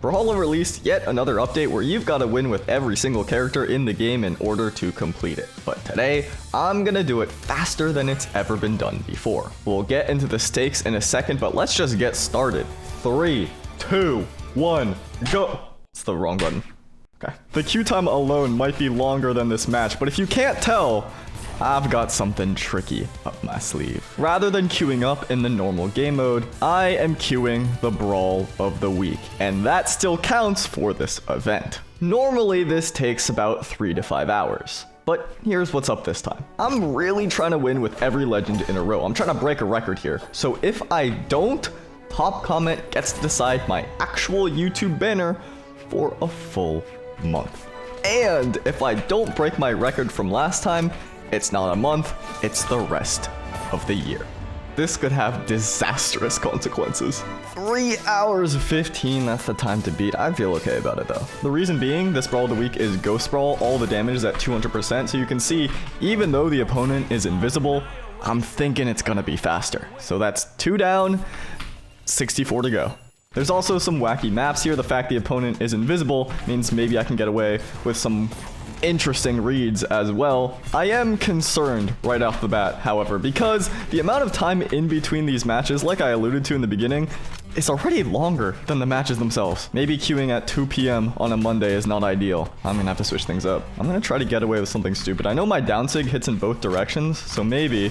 Brawlhalla released yet another update where you've got to win with every single character in the game in order to complete it. But today, I'm gonna do it faster than it's ever been done before. We'll get into the stakes in a second, but let's just get started. 3, 2, 1, go! It's the wrong button. Okay. The queue time alone might be longer than this match, but if you can't tell, I've got something tricky up my sleeve. Rather than queuing up in the normal game mode, I am queuing the Brawl of the Week, and that still counts for this event. Normally, this takes about 3 to 5 hours. But here's what's up this time. I'm really trying to win with every legend in a row. I'm trying to break a record here. So if I don't, top comment gets to decide my actual YouTube banner for a full month. And if I don't break my record from last time, it's not a month, it's the rest of the year. This could have disastrous consequences. 3 hours 15, that's the time to beat. I feel okay about it though. The reason being, this Brawl of the Week is Ghost Brawl, all the damage is at 200%, so you can see, even though the opponent is invisible, I'm thinking it's gonna be faster. So that's 2 down, 64 to go. There's also some wacky maps here. The fact the opponent is invisible means maybe I can get away with some interesting reads as well. I am concerned right off the bat, however, because the amount of time in between these matches, like I alluded to in the beginning, is already longer than the matches themselves. Maybe queuing at 2 p.m. on a Monday is not ideal. I'm gonna have to switch things up. I'm gonna try to get away with something stupid. I know my down sig hits in both directions, so maybe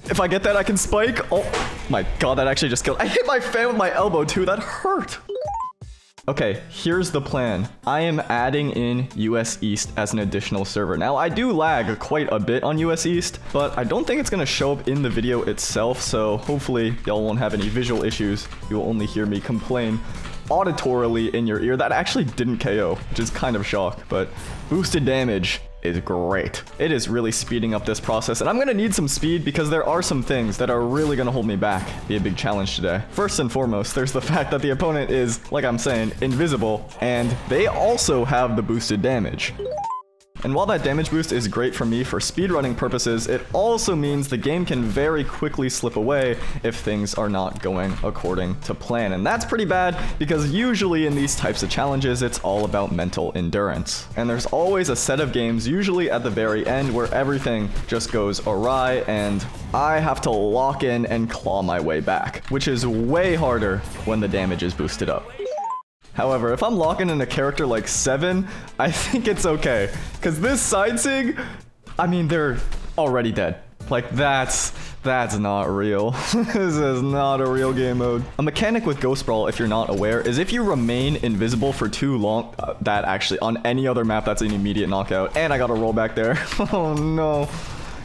if I get that, I can spike. Oh my god, that actually just killed. I hit my fan with my elbow too, that hurt. Okay, here's the plan. I am adding in US East as an additional server. Now, I do lag quite a bit on US East, but I don't think it's gonna show up in the video itself, so hopefully y'all won't have any visual issues. You will only hear me complain auditorily in your ear. That actually didn't KO, which is kind of shock, but boosted damage is great. It is really speeding up this process, and I'm gonna need some speed because there are some things that are really gonna hold me back. Be a big challenge today. First and foremost, there's the fact that the opponent is, like I'm saying, invisible, and they also have the boosted damage. And while that damage boost is great for me for speedrunning purposes, it also means the game can very quickly slip away if things are not going according to plan. And that's pretty bad because usually in these types of challenges, it's all about mental endurance. And there's always a set of games, usually at the very end, where everything just goes awry and I have to lock in and claw my way back, which is way harder when the damage is boosted up. However, if I'm locking in a character like 7, I think it's okay. Because this side sig, I mean, they're already dead. Like, that's not real. This is not a real game mode. A mechanic with Ghost Brawl, if you're not aware, is if you remain invisible for too long, that actually, on any other map, that's an immediate knockout. And I got a roll back there. Oh no.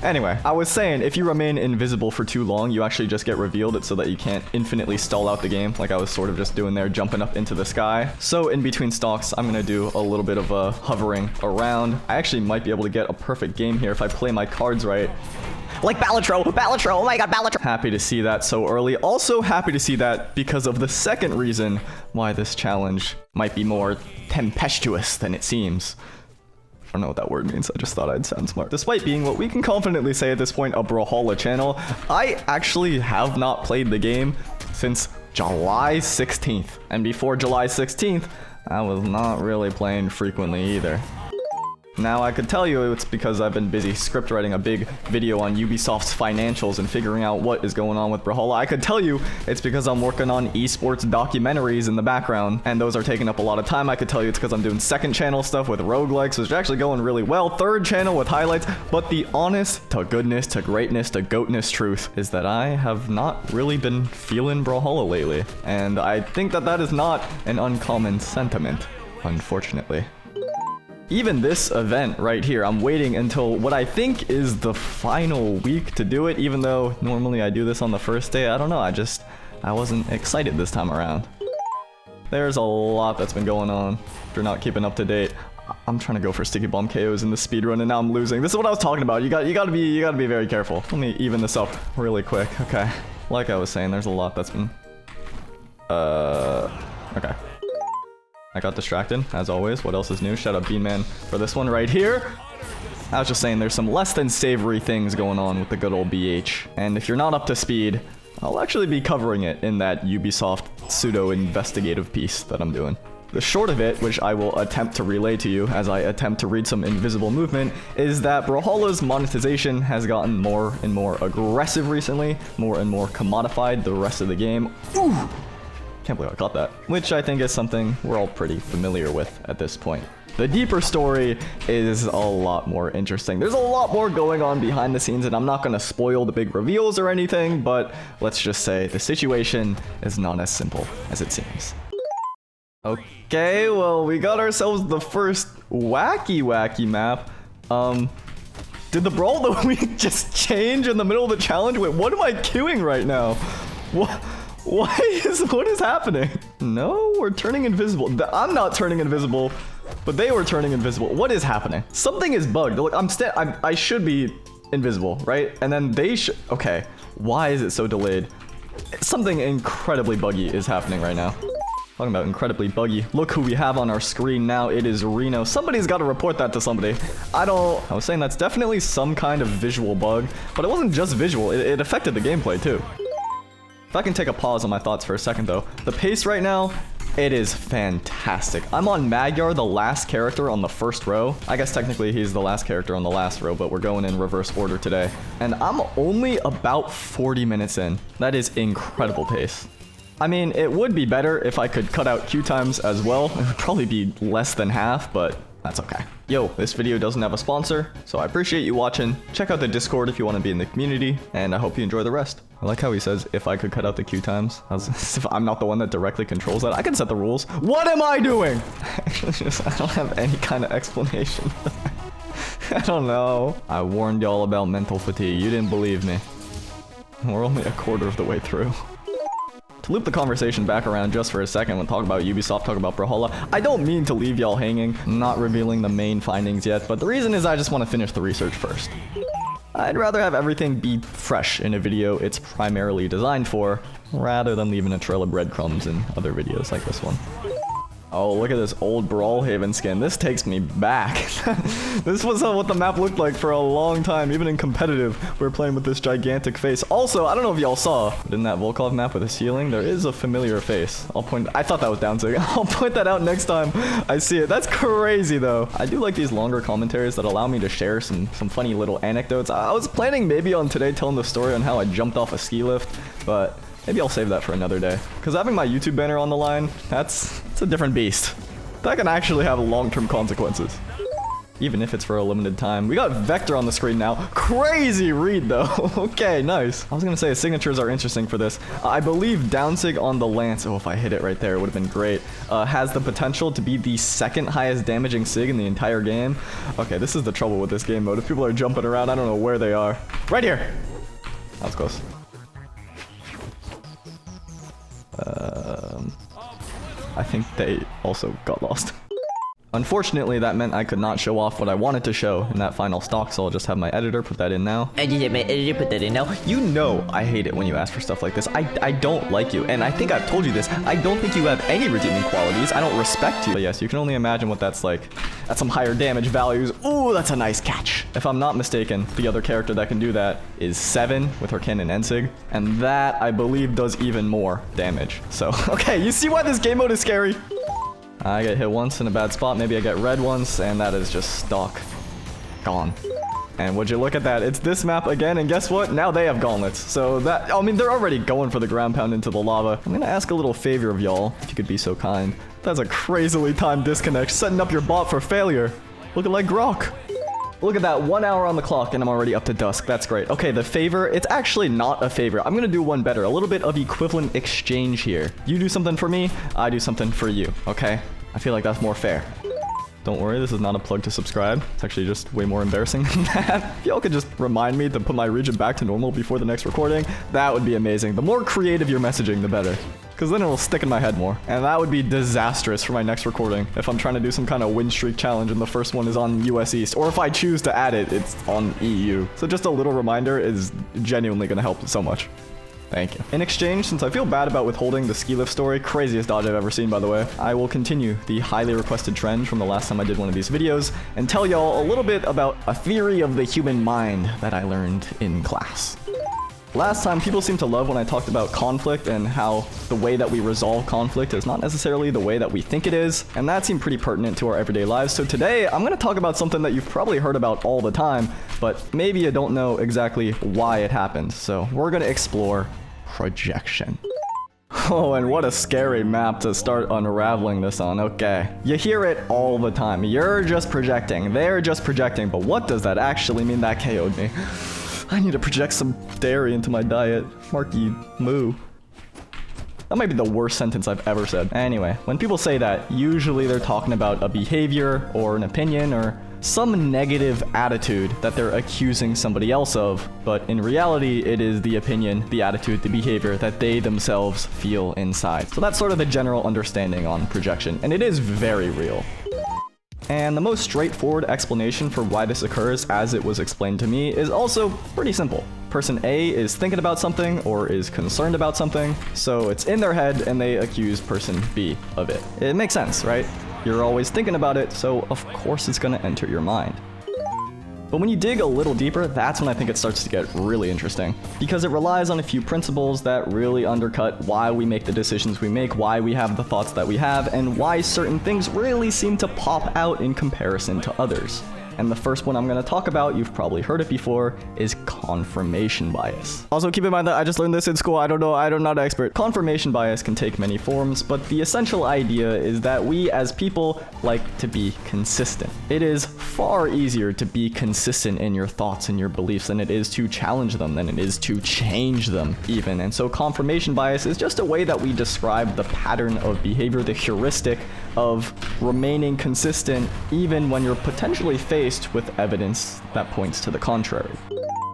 Anyway, I was saying, if you remain invisible for too long, you actually just get revealed so that you can't infinitely stall out the game, like I was sort of just doing there, jumping up into the sky. So in between stocks, I'm gonna do a little bit of hovering around. I actually might be able to get a perfect game here if I play my cards right. Like Balatro, oh my god, Balatro. Happy to see that so early. Also happy to see that because of the second reason why this challenge might be more tempestuous than it seems. I don't know what that word means, I just thought I'd sound smart. Despite being what we can confidently say at this point a Brawlhalla channel, I actually have not played the game since July 16th. And before July 16th, I was not really playing frequently either. Now, I could tell you it's because I've been busy script writing a big video on Ubisoft's financials and figuring out what is going on with Brawlhalla. I could tell you it's because I'm working on esports documentaries in the background, and those are taking up a lot of time. I could tell you it's because I'm doing second channel stuff with roguelikes, which is actually going really well. Third channel with highlights, but the honest to goodness to greatness to goatness truth is that I have not really been feeling Brawlhalla lately, and I think that that is not an uncommon sentiment, unfortunately. Even this event right here, I'm waiting until what I think is the final week to do it, even though normally I do this on the first day. I don't know, I wasn't excited this time around. There's a lot that's been going on. If you're not keeping up to date, I'm trying to go for sticky bomb KOs in the speedrun and now I'm losing. This is what I was talking about. You gotta be very careful. Let me even this up really quick. Okay. Like I was saying, there's a lot that's been okay. I got distracted, as always. What else is new? Shout out Beanman for this one right here. I was just saying there's some less than savory things going on with the good old BH. And if you're not up to speed, I'll actually be covering it in that Ubisoft pseudo-investigative piece that I'm doing. The short of it, which I will attempt to relay to you as I attempt to read some invisible movement, is that Brawlhalla's monetization has gotten more and more aggressive recently, more and more commodified the rest of the game. Ooh! Can't believe I caught that. Which I think is something we're all pretty familiar with at this point. The deeper story is a lot more interesting. There's a lot more going on behind the scenes, and I'm not going to spoil the big reveals or anything, but let's just say the situation is not as simple as it seems. Okay, well, we got ourselves the first wacky map. Did the Brawl of the Week just change in the middle of the challenge? Wait, what am I queuing right now? What is happening? No, we're turning invisible. I'm not turning invisible, but they were turning invisible. What is happening? Something is bugged. Look, I should be invisible, right? And then they should. Okay, why is it so delayed? Something incredibly buggy is happening right now. Talking about incredibly buggy. Look who we have on our screen now. It is Reno. Somebody's got to report that to somebody. I was saying that's definitely some kind of visual bug, but it wasn't just visual. It affected the gameplay too. If I can take a pause on my thoughts for a second though. The pace right now, it is fantastic. I'm on Magyar, the last character on the first row. I guess technically he's the last character on the last row, but we're going in reverse order today. And I'm only about 40 minutes in. That is incredible pace. I mean, it would be better if I could cut out queue times as well. It would probably be less than half, but that's okay. Yo, this video doesn't have a sponsor, so I appreciate you watching. Check out the Discord if you want to be in the community, and I hope you enjoy the rest. I like how he says, if I could cut out the queue times. As if I'm not the one that directly controls that. I can set the rules. What am I doing? I don't have any kind of explanation. I don't know. I warned y'all about mental fatigue. You didn't believe me. We're only a quarter of the way through. To loop the conversation back around just for a second when talking about Ubisoft, talk about Brawlhalla, I don't mean to leave y'all hanging. I'm not revealing the main findings yet, but the reason is I just want to finish the research first. I'd rather have everything be fresh in a video it's primarily designed for, rather than leaving a trail of breadcrumbs in other videos like this one. Oh, look at this old Brawlhaven skin. This takes me back. This was what the map looked like for a long time. Even in competitive, we were playing with this gigantic face. Also, I don't know if y'all saw, but in that Volkov map with the ceiling, there is a familiar face. I thought that was Danzig. I'll point that out next time I see it. That's crazy, though. I do like these longer commentaries that allow me to share some funny little anecdotes. I was planning maybe on today telling the story on how I jumped off a ski lift, but maybe I'll save that for another day. Because having my YouTube banner on the line, it's a different beast. That can actually have long-term consequences. Even if it's for a limited time. We got Vector on the screen now. Crazy read, though. Okay, nice. I was going to say signatures are interesting for this. I believe Danzig on the Lance, oh, if I hit it right there, it would have been great, has the potential to be the second highest damaging sig in the entire game. Okay, this is the trouble with this game mode. If people are jumping around, I don't know where they are. Right here. That was close. I think they also got lost. Unfortunately, that meant I could not show off what I wanted to show in that final stock, so I'll just have my editor put that in now. You know I hate it when you ask for stuff like this. I don't like you, and I think I've told you this. I don't think you have any redeeming qualities. I don't respect you. But yes, you can only imagine what that's like. At some higher damage values. Ooh, that's a nice catch. If I'm not mistaken, the other character that can do that is 7 with her cannon Ensig, and that, I believe, does even more damage. So, okay, you see why this game mode is scary? I get hit once in a bad spot, maybe I get red once, and that is just stock. Gone. And would you look at that, it's this map again, and guess what? Now they have gauntlets. So that, I mean, they're already going for the ground pound into the lava. I'm gonna ask a little favor of y'all, if you could be so kind. That's a crazily timed disconnect, setting up your bot for failure. Looking like Grok. Look at that, 1 hour on the clock and I'm already up to dusk. That's great. Okay, the favor, it's actually not a favor. I'm gonna do one better, a little bit of equivalent exchange here. You do something for me, I do something for you, okay? I feel like that's more fair. Don't worry, this is not a plug to subscribe. It's actually just way more embarrassing than that. If y'all could just remind me to put my region back to normal before the next recording, that would be amazing. The more creative your messaging, the better. Because then it'll stick in my head more. And that would be disastrous for my next recording if I'm trying to do some kind of win streak challenge and the first one is on US East. Or if I choose to add it, it's on EU. So just a little reminder is genuinely going to help so much. Thank you. In exchange, since I feel bad about withholding the ski lift story, craziest dodge I've ever seen by the way, I will continue the highly requested trend from the last time I did one of these videos and tell y'all a little bit about a theory of the human mind that I learned in class. Last time, people seemed to love when I talked about conflict and how the way that we resolve conflict is not necessarily the way that we think it is, and that seemed pretty pertinent to our everyday lives. So today, I'm going to talk about something that you've probably heard about all the time, but maybe you don't know exactly why it happened. So we're going to explore projection. Oh, and what a scary map to start unraveling this on. Okay, you hear it all the time. You're just projecting, they're just projecting, but what does that actually mean? That KO'd me. I need to project some dairy into my diet. Marky moo. That might be the worst sentence I've ever said. Anyway, when people say that, usually they're talking about a behavior or an opinion or some negative attitude that they're accusing somebody else of, but in reality, it is the opinion, the attitude, the behavior that they themselves feel inside. So that's sort of the general understanding on projection, and it is very real. And the most straightforward explanation for why this occurs, as it was explained to me, is also pretty simple. Person A is thinking about something or is concerned about something, so it's in their head and they accuse person B of it. It makes sense, right? You're always thinking about it, so of course it's gonna enter your mind. But when you dig a little deeper, that's when I think it starts to get really interesting, because it relies on a few principles that really undercut why we make the decisions we make, why we have the thoughts that we have, and why certain things really seem to pop out in comparison to others. And the first one I'm going to talk about, you've probably heard it before, is confirmation bias. Also, keep in mind that I just learned this in school. I'm not an expert. Confirmation bias can take many forms, but the essential idea is that we as people like to be consistent. It is far easier to be consistent in your thoughts and your beliefs than it is to challenge them, than it is to change them even. And so confirmation bias is just a way that we describe the pattern of behavior, the heuristic of remaining consistent even when you're potentially faced with evidence that points to the contrary.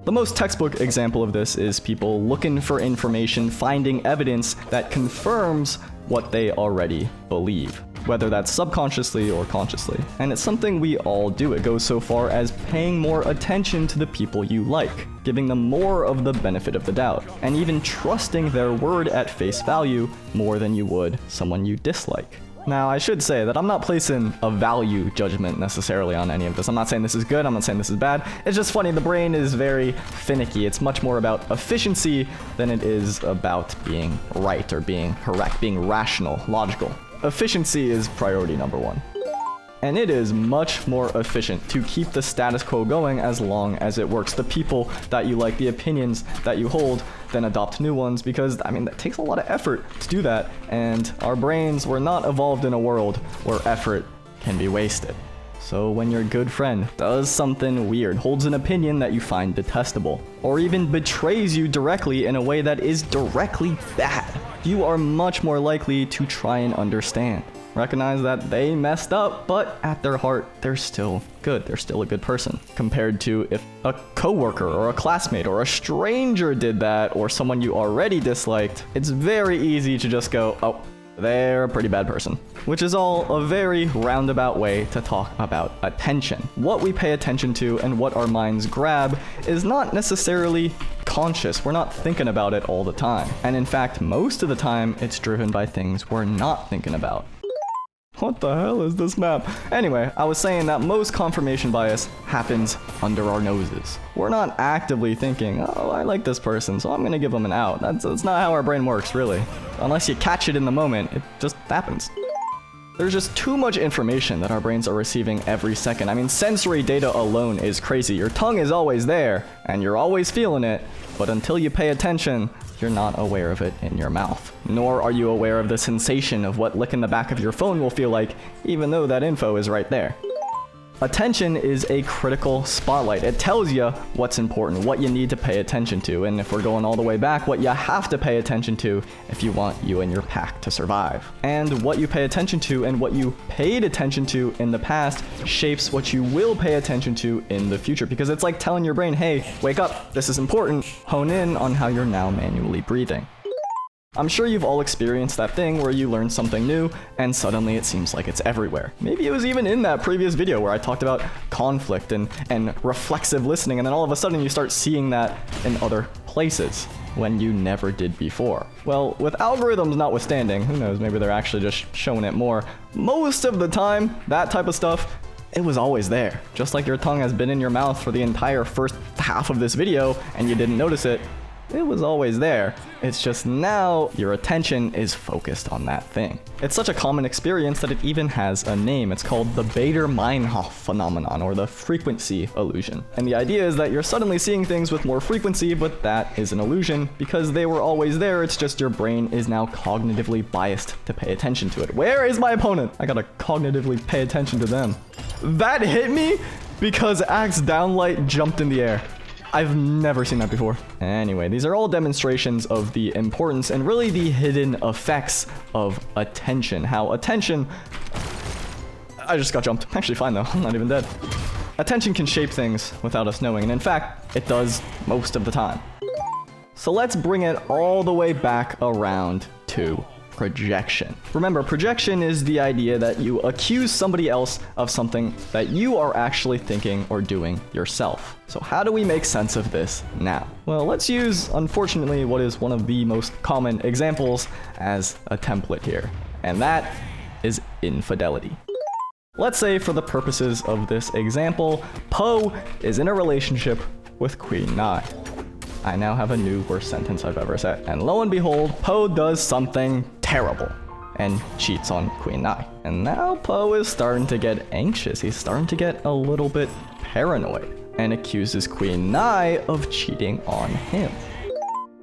The most textbook example of this is people looking for information, finding evidence that confirms what they already believe, whether that's subconsciously or consciously. And it's something we all do. It goes so far as paying more attention to the people you like, giving them more of the benefit of the doubt, and even trusting their word at face value more than you would someone you dislike. Now, I should say that I'm not placing a value judgment necessarily on any of this. I'm not saying this is good, I'm not saying this is bad. It's just funny, the brain is very finicky. It's much more about efficiency than it is about being right or being correct, being rational, logical. Efficiency is priority number one. And it is much more efficient to keep the status quo going as long as it works. The people that you like, the opinions that you hold, then adopt new ones, because, I mean, that takes a lot of effort to do that, and our brains were not evolved in a world where effort can be wasted. So when your good friend does something weird, holds an opinion that you find detestable, or even betrays you directly in a way that is directly bad, you are much more likely to try and understand. Recognize that they messed up, but at their heart, they're still good. They're still a good person. Compared to if a coworker or a classmate or a stranger did that, or someone you already disliked, it's very easy to just go, oh, they're a pretty bad person. Which is all a very roundabout way to talk about attention. What we pay attention to and what our minds grab is not necessarily conscious. We're not thinking about it all the time. And in fact, most of the time, it's driven by things we're not thinking about. What the hell is this map? Anyway, I was saying that most confirmation bias happens under our noses. We're not actively thinking, oh, I like this person, so I'm gonna give them an out. That's not how our brain works, really. Unless you catch it in the moment, it just happens. There's just too much information that our brains are receiving every second. I mean, sensory data alone is crazy. Your tongue is always there, and you're always feeling it, but until you pay attention, you're not aware of it in your mouth. Nor are you aware of the sensation of what licking the back of your phone will feel like, even though that info is right there. Attention is a critical spotlight. It tells you what's important, what you need to pay attention to, and if we're going all the way back, what you have to pay attention to if you want you and your pack to survive. And what you pay attention to and what you paid attention to in the past shapes what you will pay attention to in the future, because it's like telling your brain, hey, wake up, this is important. Hone in on how you're now manually breathing. I'm sure you've all experienced that thing where you learn something new and suddenly it seems like it's everywhere. Maybe it was even in that previous video where I talked about conflict and reflexive listening, and then all of a sudden you start seeing that in other places when you never did before. Well, with algorithms notwithstanding, who knows, maybe they're actually just showing it more. Most of the time, that type of stuff, it was always there. Just like your tongue has been in your mouth for the entire first half of this video and you didn't notice it, it was always there. It's just now your attention is focused on that thing. It's such a common experience that it even has a name. It's called the Baader-Meinhof phenomenon, or the frequency illusion. And the idea is that you're suddenly seeing things with more frequency, but that is an illusion because they were always there. It's just your brain is now cognitively biased to pay attention to it. Where is my opponent? I gotta cognitively pay attention to them. That hit me because Axe Downlight jumped in the air. I've never seen that before. Anyway, these are all demonstrations of the importance and really the hidden effects of attention. How attention... I just got jumped. Actually fine though, I'm not even dead. Attention can shape things without us knowing, and in fact, it does most of the time. So let's bring it all the way back around to projection. Remember, projection is the idea that you accuse somebody else of something that you are actually thinking or doing yourself. So how do we make sense of this now? Well, let's use, unfortunately, what is one of the most common examples as a template here, and that is infidelity. Let's say, for the purposes of this example, Poe is in a relationship with Queen Nai. I now have a new worst sentence I've ever said. And lo and behold, Poe does something terrible and cheats on Queen Nai. And now Poe is starting to get anxious. He's starting to get a little bit paranoid and accuses Queen Nai of cheating on him.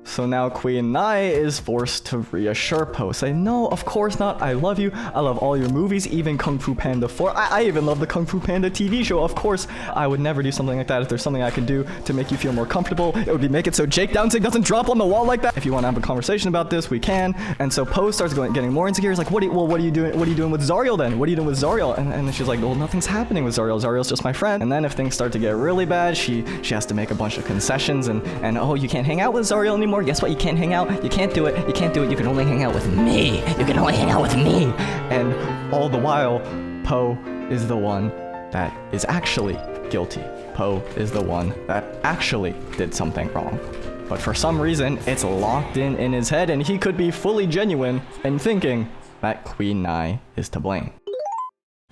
So now Queen Nai is forced to reassure Poe, say, no, of course not, I love you, I love all your movies, even Kung Fu Panda 4, I even love the Kung Fu Panda TV show, of course, I would never do something like that. If there's something I can do to make you feel more comfortable, it would be make it so Jake Downsing doesn't drop on the wall like that. If you want to have a conversation about this, we can. And so Poe starts getting more insecure. He's like, what are you doing with Zariel then? What are you doing with Zariel? And she's like, well, nothing's happening with Zariel. Zariel's just my friend. And then if things start to get really bad, she has to make a bunch of concessions and oh, you can't hang out with Zariel anymore. Guess what? You can't hang out. You can't do it. You can't do it. You can only hang out with me. You can only hang out with me. And all the while, Poe is the one that is actually guilty. Poe is the one that actually did something wrong. But for some reason, it's locked in his head, and he could be fully genuine in thinking that Queen Nai is to blame.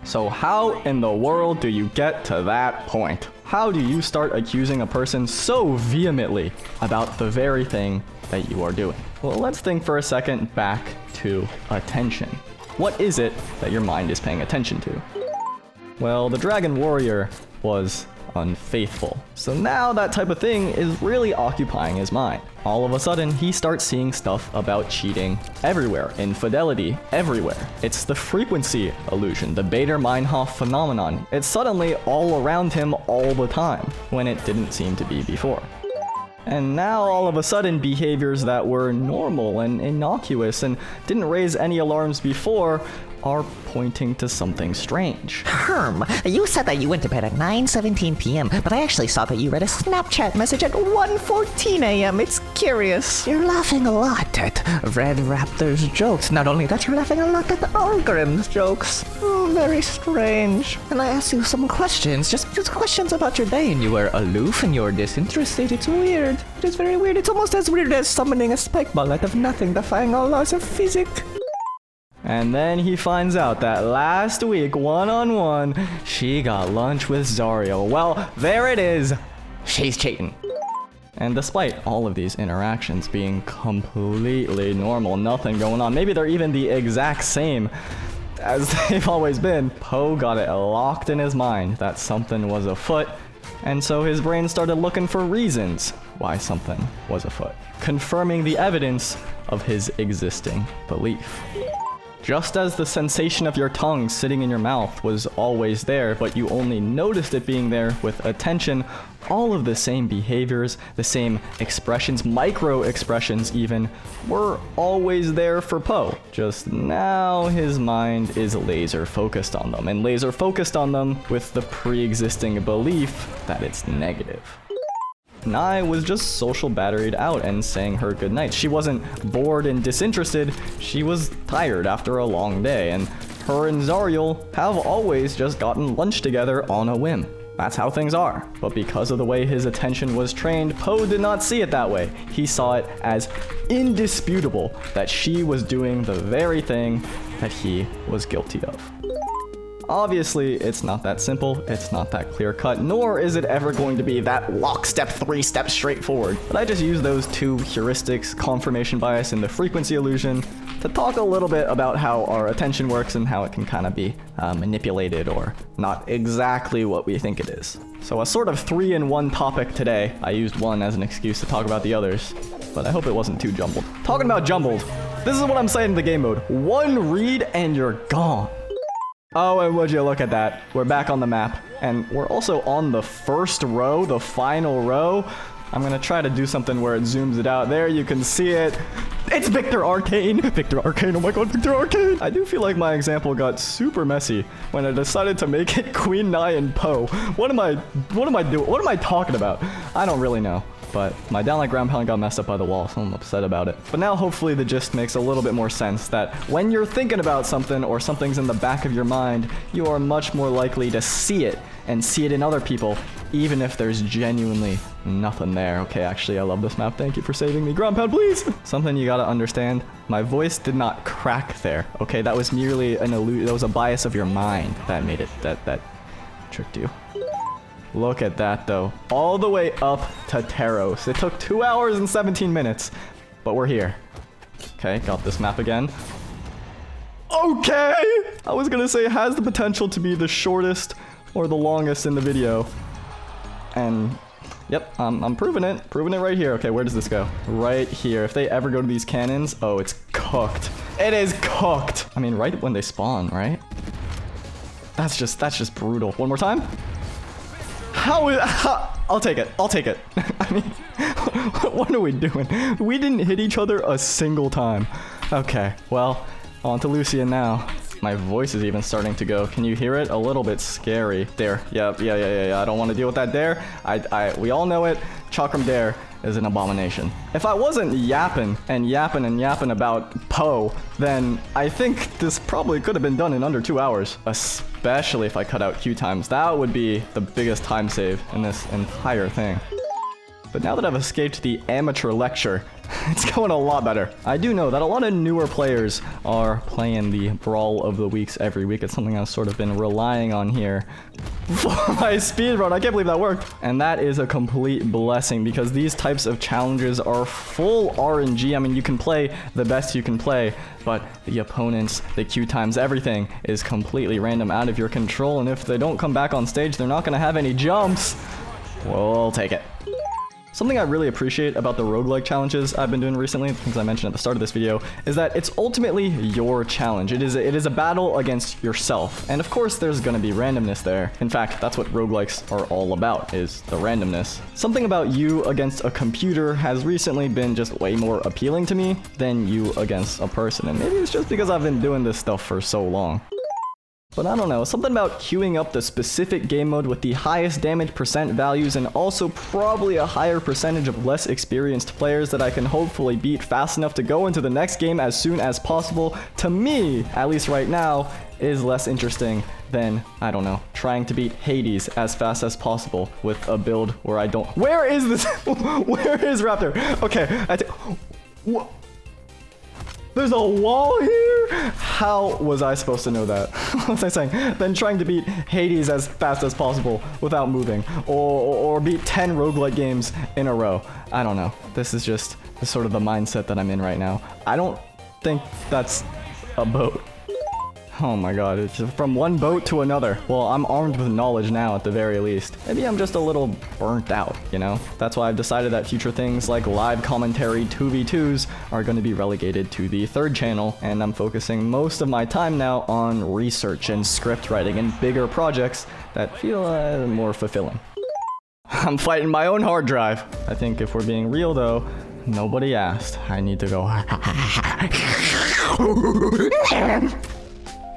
So how in the world do you get to that point? How do you start accusing a person so vehemently about the very thing that you are doing? Well, let's think for a second back to attention. What is it that your mind is paying attention to? Well, the Dragon Warrior was unfaithful. So now that type of thing is really occupying his mind. All of a sudden, he starts seeing stuff about cheating everywhere, infidelity everywhere. It's the frequency illusion, the Baader-Meinhof phenomenon. It's suddenly all around him all the time, when it didn't seem to be before. And now all of a sudden, behaviors that were normal and innocuous and didn't raise any alarms before are pointing to something strange. You said that you went to bed at 9:17 p.m., but I actually saw that you read a Snapchat message at 1:14 a.m. It's curious. You're laughing a lot at Red Raptor's jokes. Not only that, you're laughing a lot at Algrim's jokes. Very strange. And I asked you some questions, just questions about your day, and you were aloof and you're disinterested. It's weird. It is very weird. It's almost as weird as summoning a spike ball out of nothing, defying all laws of physics. And then he finds out that last week, one-on-one, she got lunch with Zariel. Well, there it is. She's cheating. And despite all of these interactions being completely normal, nothing going on, maybe they're even the exact same as they've always been, Poe got it locked in his mind that something was afoot, and so his brain started looking for reasons why something was afoot, confirming the evidence of his existing belief. Just as the sensation of your tongue sitting in your mouth was always there, but you only noticed it being there with attention, all of the same behaviors, the same expressions, micro expressions even, were always there for Poe. Just now his mind is laser focused on them, and laser focused on them with the pre-existing belief that it's negative. Nai was just social batteried out and saying her goodnight. She wasn't bored and disinterested, she was tired after a long day, and her and Zariel have always just gotten lunch together on a whim. That's how things are. But because of the way his attention was trained, Poe did not see it that way. He saw it as indisputable that she was doing the very thing that he was guilty of. Obviously, it's not that simple, it's not that clear cut, nor is it ever going to be that lockstep 3-step straightforward. But I just use those two heuristics, confirmation bias and the frequency illusion, to talk a little bit about how our attention works and how it can kind of be manipulated or not exactly what we think it is. So a sort of 3-in-1 topic today. I used one as an excuse to talk about the others, but I hope it wasn't too jumbled. Talking about jumbled, this is what I'm saying in the game mode. One read and you're gone. Oh, and would you look at that? We're back on the map, and we're also on the first row, the final row. I'm gonna try to do something where it zooms it out. There, you can see it. It's Victor Arcane! Victor Arcane, oh my god, Victor Arcane! I do feel like my example got super messy when I decided to make it Queen Nai and Poe. What am I doing? What am I talking about? I don't really know. But my downlight ground pound got messed up by the wall, so I'm upset about it. But now hopefully the gist makes a little bit more sense, that when you're thinking about something or something's in the back of your mind, you are much more likely to see it and see it in other people, even if there's genuinely nothing there. Okay, actually, I love this map. Thank you for saving me. Ground pound, please! Something you gotta understand, my voice did not crack there, okay? That was merely an illusion. That was a bias of your mind that made it, that tricked you. Look at that, though. All the way up to Taros. It took 2 hours and 17 minutes, but we're here. Okay, got this map again. Okay! I was gonna say it has the potential to be the shortest or the longest in the video. And, yep, I'm proving it. Proving it right here. Okay, where does this go? Right here. If they ever go to these cannons, oh, it's cooked. It is cooked! I mean, right when they spawn, right? That's just brutal. One more time? I'll take it. I'll take it. I mean, what are we doing? We didn't hit each other a single time. Okay, well, on to Lucian now. My voice is even starting to go. Can you hear it? A little bit scary. There. Yep. Yeah. I don't want to deal with that dare. We all know it. Chakram dare is an abomination. If I wasn't yapping about Poe, then I think this probably could have been done in under 2 hours. Especially if I cut out queue times. That would be the biggest time save in this entire thing. But now that I've escaped the amateur lecture, it's going a lot better. I do know that a lot of newer players are playing the Brawl of the Weeks every week. It's something I've sort of been relying on here for my speedrun. I can't believe that worked. And that is a complete blessing because these types of challenges are full RNG. I mean, you can play the best you can play, but the opponents, the queue times, everything is completely random, out of your control. And if they don't come back on stage, they're not going to have any jumps. We'll take it. Something I really appreciate about the roguelike challenges I've been doing recently, things I mentioned at the start of this video, is that it's ultimately your challenge. It is a battle against yourself. And of course, there's gonna be randomness there. In fact, that's what roguelikes are all about, is the randomness. Something about you against a computer has recently been just way more appealing to me than you against a person. And maybe it's just because I've been doing this stuff for so long. But I don't know, something about queuing up the specific game mode with the highest damage percent values and also probably a higher percentage of less experienced players that I can hopefully beat fast enough to go into the next game as soon as possible, to me, at least right now, is less interesting than, I don't know, trying to beat Hades as fast as possible with a build where I don't— Where is this? Where is Raptor? Okay, what? There's a wall here? How was I supposed to know that? What was I saying? Then trying to beat Hades as fast as possible without moving. Or beat 10 roguelike games in a row. I don't know. This is just sort of the mindset that I'm in right now. I don't think that's a boat. Oh my god, it's just from one boat to another. Well, I'm armed with knowledge now at the very least. Maybe I'm just a little burnt out, you know? That's why I've decided that future things like live commentary 2v2s are going to be relegated to the third channel, and I'm focusing most of my time now on research and script writing and bigger projects that feel more fulfilling. I'm fighting my own hard drive. I think if we're being real though, nobody asked. I need to go.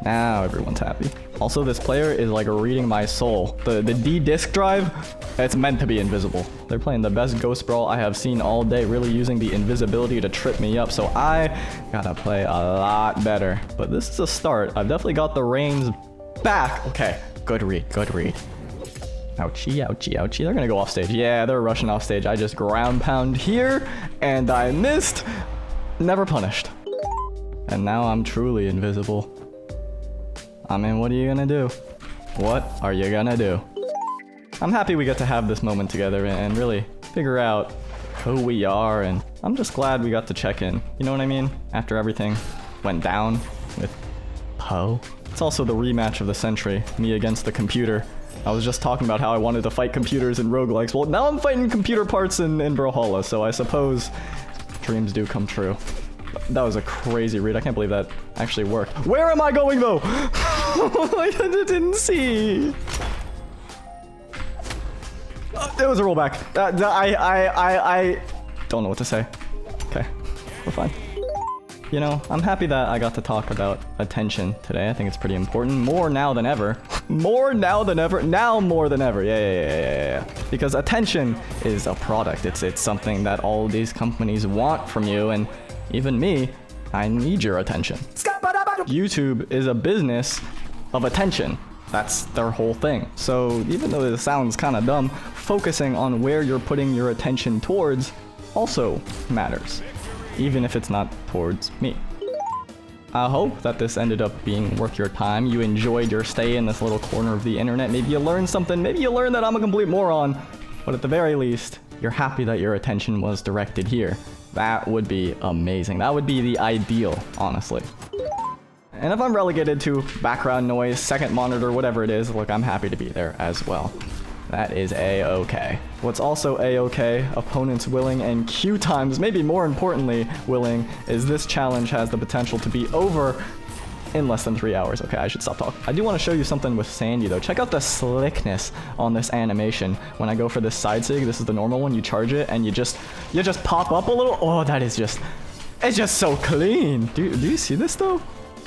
Now everyone's happy. Also, this player is like reading my soul. The D disk drive, it's meant to be invisible. They're playing the best Ghost Brawl I have seen all day, really using the invisibility to trip me up. So I gotta play a lot better. But this is a start. I've definitely got the reins back. Okay, good read, good read. Ouchie, ouchie, ouchie. They're gonna go off stage. Yeah, they're rushing off stage. I just ground pound here, and I missed. Never punished. And now I'm truly invisible. I mean, what are you gonna do? What are you gonna do? I'm happy we get to have this moment together and really figure out who we are, and I'm just glad we got to check in. You know what I mean? After everything went down with Poe. It's also the rematch of the century, me against the computer. I was just talking about how I wanted to fight computers in roguelikes. Well, now I'm fighting computer parts in Brawlhalla, so I suppose dreams do come true. That was a crazy read. I can't believe that actually worked. Where am I going, though? I didn't see. It was a rollback. I don't know what to say. Okay, we're fine. You know, I'm happy that I got to talk about attention today. I think it's pretty important. More now than ever. More now than ever. Now more than ever. Yeah. Because attention is a product. It's something that all these companies want from you, and even me, I need your attention. YouTube is a business of attention. That's their whole thing. So even though this sounds kind of dumb, focusing on where you're putting your attention towards also matters, even if it's not towards me. I hope that this ended up being worth your time. You enjoyed your stay in this little corner of the internet. Maybe you learned something. Maybe you learned that I'm a complete moron. But at the very least, you're happy that your attention was directed here. That would be amazing. That would be the ideal, honestly. And if I'm relegated to background noise, second monitor, whatever it is, look, I'm happy to be there as well. That is a-okay. What's also a-okay, opponents willing and queue times, maybe more importantly willing, is this challenge has the potential to be over in less than 3 hours. Okay, I should stop talking. I do want to show you something with Sandy though. Check out the slickness on this animation. When I go for this side sig, this is the normal one, you charge it and you just pop up a little. Oh, that is just, it's just so clean. Do you see this though?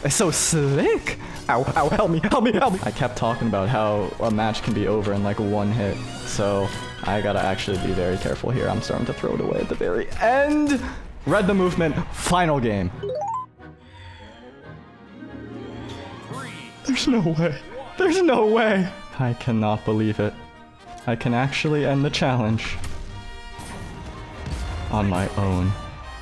It's so slick. Ow, help me. I kept talking about how a match can be over in like one hit. So I gotta actually be very careful here. I'm starting to throw it away at the very end. Read the movement, final game. There's no way. There's no way. I cannot believe it. I can actually end the challenge on my own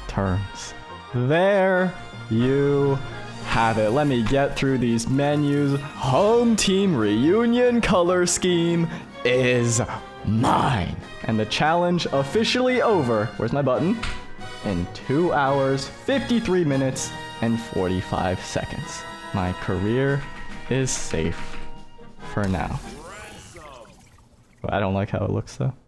terms. There you have it. Let me get through these menus. Home team reunion color scheme is mine. And the challenge officially over. Where's my button? In 2 hours, 53 minutes, and 45 seconds. My career is safe for now. I don't like how it looks though.